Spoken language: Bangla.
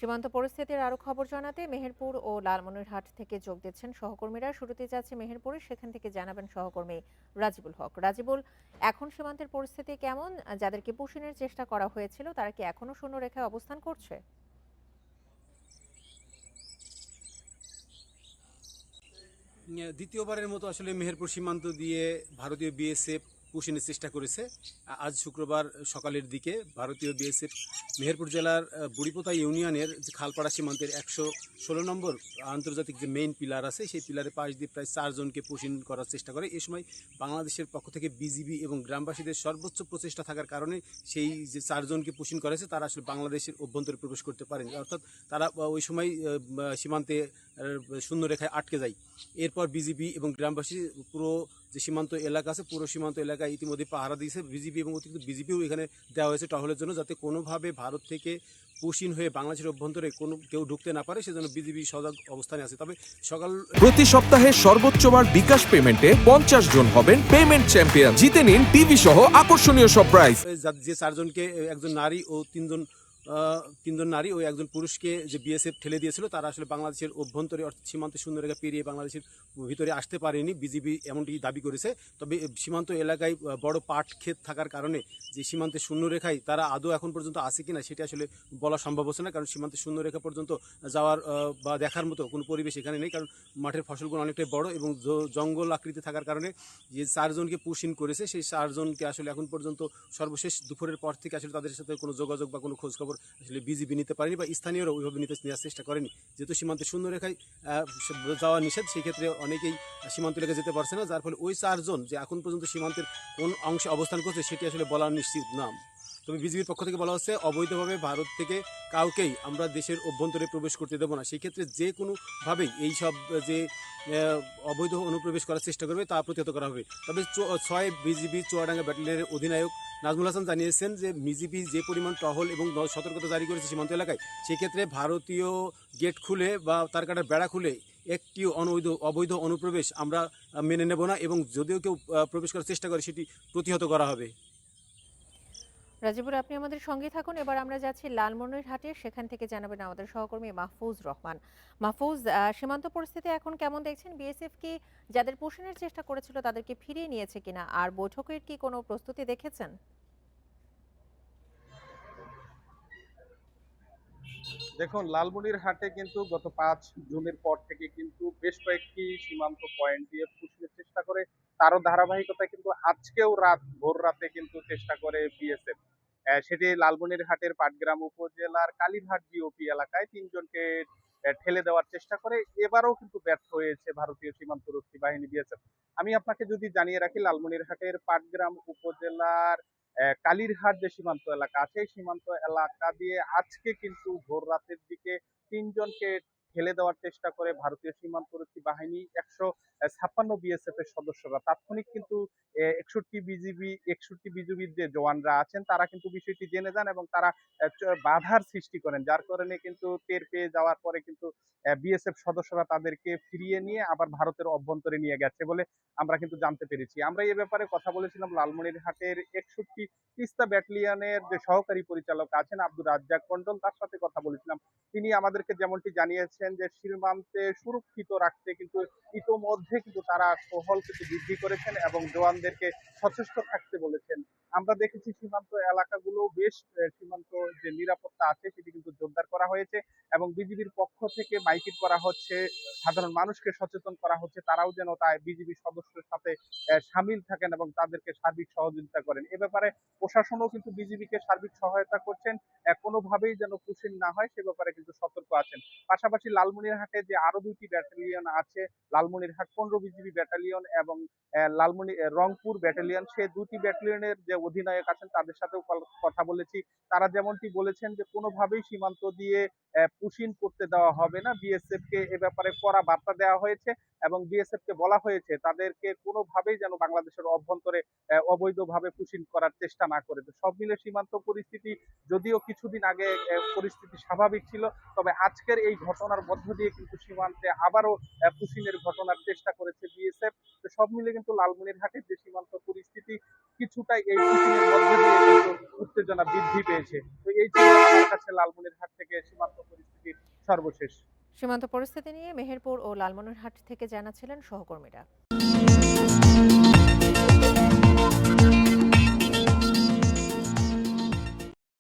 সীমান্ত পরিস্থিতির আরো খবর জানাতে মেহেরপুর ও লালমনিরহাট থেকে যোগ দিচ্ছেন সহকর্মীরা। শুরুতে যাচ্ছে মেহেরপুরে, সেখান থেকে জানাবেন সহকর্মী রাজিবুল হক। রাজিবুল, এখন সীমান্তের পরিস্থিতি কেমন? যাদেরকে পুশিনের চেষ্টা করা হয়েছিল তারা কি এখনো শূন্যরেখায় অবস্থান করছে? দ্বিতীয়বারের মতো আসলে মেহেরপুর সীমান্ত দিয়ে ভারতীয় বিএসএফ পুশিনের চেষ্টা করেছে। আজ শুক্রবার সকালের দিকে ভারতীয় বিএসএফ মেহেরপুর জেলার বুড়িপোতা ইউনিয়নের যে খালপাড়া সীমান্তের 116 নম্বর আন্তর্জাতিক যে মেইন পিলার আছে, সেই পিলারের পাশ দিয়ে প্রায় 4 জনকে পুশিন করার চেষ্টা করে। এ সময় বাংলাদেশের পক্ষ থেকে বিজিবি এবং গ্রামবাসীদের সর্বোচ্চ প্রচেষ্টা থাকার কারণে সেই যে 4 জনকে পুশিন করেছে তারা আসলে বাংলাদেশের অভ্যন্তরে প্রবেশ করতে পারেনি, অর্থাৎ তারা ওই সময় সীমান্তে শূন্যরেখায় আটকে যায়। এরপর বিজিবি এবং গ্রামবাসী পুরো যে সীমান্ত এলাকা আছে, পুরো সীমান্ত এলাকায় ইতিমধ্যে পাহারা দিয়েছে বিজিবি, এবং অতিরিক্ত বিজিবিও এখানে দেওয়া হয়েছে টহলের জন্য, যাতে কোনোভাবে ভারত থেকে পুশিন হয়ে বাংলাদেশের অভ্যন্তরে কেউ ঢুকতে না পারে, সেজন্য বিজিবি সজাগ অবস্থানে আছে। তবে সকাল প্রতি সপ্তাহে সর্বোচ্চবার বিকাশ পেমেন্টে 50 জন হবেন পেমেন্ট চ্যাম্পিয়ন। জিতে নিন টিভি সহ আকর্ষণীয় সব প্রাইজ। যে 4 জনকে, একজন নারী ও তিনজন নারী ও একজন পুরুষকে যে বিএসএফ ঠেলে দিয়েছিল, তারা আসলে বাংলাদেশের অভ্যন্তরে অর্থাৎ সীমান্ত শূন্যরেখা পেরিয়ে বাংলাদেশের ভিতরে আসতে পারেনি, বিজিবি এমনটি দাবি করেছে। তবে সীমান্ত এলাকায় বড় পাট ক্ষেত থাকার কারণে যে সীমান্তের শূন্যরেখায় তারা আদৌ এখন পর্যন্ত আছে কিনা সেটা আসলে বলা সম্ভব হচ্ছে না, কারণ সীমান্তের শূন্যরেখা পর্যন্ত যাওয়ার বা দেখার মতো কোনো পরিবেশ এখানে নেই, কারণ মাঠের ফসলগুলো অনেকটাই বড় এবং জঙ্গল আকৃতি থাকার কারণে যে 4 জনকে পুশিন করেছে, সেই 4 জনকে আসলে এখন পর্যন্ত সর্বশেষ দুপুরের পর থেকে আসলে তাদের সাথে কোনো যোগাযোগ বা কোনো খোঁজখবর আসলে বিজিবি নিতে পারেনি, বা স্থানীয়রা ওইভাবে নেওয়ার চেষ্টা করেনি। যেহেতু সীমান্তের শূন্যরেখায় যাওয়া নিষেধ, সেই ক্ষেত্রে অনেকেই সীমান্ত এলাকায় যেতে পারছে না, যার ফলে ওই 4 জন যে এখন পর্যন্ত সীমান্তের কোন অংশে অবস্থান করছে সেটি আসলে বলা নিশ্চিত না। তবে বিজিবির পক্ষ থেকে বলা হচ্ছে, অবৈধভাবে ভারত থেকে কাউকেই আমরা দেশের অভ্যন্তরে প্রবেশ করতে দেবো না। সেই ক্ষেত্রে যে কোনোভাবেই এইসব যে অবৈধ অনুপ্রবেশ করার চেষ্টা করবে তা প্রতিহত করা হবে। তবে 6 বিজিবি চুয়াডাঙ্গা ব্যাটালিয়নের অধিনায়ক নাজমুল হাসান জানিয়েছেন যে বিজিবি যে পরিমাণ টহল এবং সতর্কতা জারি করেছে সীমান্ত এলাকায়, সেক্ষেত্রে ভারতীয় গেট খুলে বা তার কাটার বেড়া খুলে একটি অবৈধ অনুপ্রবেশ আমরা মেনে নেব না, এবং যদিও কেউ প্রবেশ করার চেষ্টা করে সেটি প্রতিহত করা হবে। রাজিবুল, আপনি আমাদের সঙ্গে থাকুন। এবার আমরা যাচ্ছি লালমনিরহাটে, সেখান থেকে জানাবেন আমাদের সহকর্মী মাহফুজ রহমান। মাহফুজ, সীমান্ত পরিস্থিতি এখন কেমন দেখছেন? বিএসএফ কি যাদের পুশিনের চেষ্টা করেছিল তাদেরকে ফিরিয়ে নিয়েছে কিনা, আর বৈঠকের কি কোনো প্রস্তুতি দেখেছেন? দেখুন, লালমনিরহাটে কিন্তু গত 5 জুনের পর থেকে কিন্তু বেশ কয়েকটি সীমান্ত পয়েন্ট দিয়ে পুষিয়ে চেষ্টা করে, তারও ধারাবাহিকতায় কিন্তু আজকেও ভোর রাতে কিন্তু চেষ্টা করে বিএসএফ। সেটি লালমনিরহাটের পাটগ্রাম উপজেলার কালীরহাট জিওপি এলাকায় 3 জনকে ঠেলে দেওয়ার চেষ্টা করে। এবারও কিন্তু ব্যর্থ হয়েছে ভারতীয় সীমান্তরক্ষী বাহিনী বিএসএফ। আমি আপনাকে যদি জানিয়ে রাখি, লালমনিরহাটের পাটগ্রাম উপজেলার কালীরহাট যে সীমান্ত এলাকা আছে, এই সীমান্ত এলাকা দিয়ে আজকে কিন্তু ভোর রাতের দিকে 3 জনকে ঠেলে দেওয়ার চেষ্টা করে ভারতীয় সীমান্তরক্ষী বাহিনী। 156 বিএসএফ এর সদস্যরা তাৎক্ষণিক কিন্তু 61 বিজিবির যে জওয়ানরা আছেন তারা কিন্তু বিষয়টি জেনে যান, এবং তারা বাধার সৃষ্টি করেন, যার কারণে কিন্তু টের পেয়ে যাওয়ার পরে কিন্তু বিএসএফ সদস্যরা তাদেরকে ফিরিয়ে নিয়ে আবার ভারতের অভ্যন্তরে নিয়ে গেছে বলে আমরা কিন্তু জানতে পেরেছি। আমরা এ ব্যাপারে কথা বলেছিলাম লালমনিরহাটের 61 তিস্তা ব্যাটালিয়নের যে সহকারী পরিচালক আছেন আব্দুর রাজ্জাক মন্ডল, তার সাথে কথা বলেছিলাম। তিনি আমাদেরকে যেমনটি জানিয়েছেন যে সীমান্তে সুরক্ষিত রাখতে কিন্তু ইতোমধ্যে কিন্তু তারা টহল কিন্তু বৃদ্ধি করেছেন এবং জওয়ানদেরকে সচেষ্ট থাকতে বলেছেন। আমরা দেখেছি সীমান্ত এলাকাগুলো বেশ সীমান্ত যে নিরাপত্তা আছে সেটি কিন্তু জোরদার করা হয়েছে, এবং বিজিবির পক্ষ থেকে মাইকিং করা হচ্ছে, সাধারণ মানুষকে সচেতন করা হচ্ছে তারাও যেন তাই বিজিবি সদস্যের সাথে সামিল থাকেন এবং তাদেরকে সার্বিক সহযোগিতা করেন। এ ব্যাপারে প্রশাসনও কিন্তু বিজিবিকে সার্বিক সহায়তা করছেন, কোনোভাবেই যেন পুশিন না হয় সে ব্যাপারে কিন্তু সতর্ক আছেন। পাশাপাশি লালমনিরহাটে যে আরো 2টি ব্যাটালিয়ন আছে, লালমনিরহাট 15 বিজিবি ব্যাটালিয়ন এবং রংপুর ব্যাটালিয়ন, সে 2টি ব্যাটালিয়নের যে অধিনায়ক আছেন তাদের সাথেও কথা বলেছি। তারা যেমনটি বলেছেন যে কোনোভাবেই সীমান্ত দিয়ে পুশিন করতে দেওয়া হবে না। বিএসএফ কে এ ব্যাপারে কড়া বার্তা দেওয়া হয়েছে, এবং বিএসএফ কে বলা হয়েছে তাদেরকে কোনোভাবেই যেন বাংলাদেশের অভ্যন্তরে অবৈধভাবে পুশিন করার চেষ্টা না করে। সব মিলে সীমান্ত পরিস্থিতি যদিও কিছুদিন কিছুদিন আগে পরিস্থিতি স্বাভাবিক ছিল, তবে আজকের এই ঘটনার মধ্য দিয়ে কিন্তু সীমান্তে আবারও পুশিনের ঘটনার চেষ্টা করেছে বিএসএফ। তো সব মিলে কিন্তু লালমনিরহাটের যে সীমান্ত পরিস্থিতি কিছুটা এই পুশিনের মধ্য দিয়ে কিন্তু উত্তেজনা বৃদ্ধি পেয়েছে। তো এই ছিল আমার কাছে লালমনিরহাট থেকে সীমান্ত পরিস্থিতির সর্বশেষ। সীমান্ত পরিস্থিতি নিয়ে মেহেরপুর ও লালমনিরহাট থেকে জানাচ্ছিলেন সহকর্মীরা।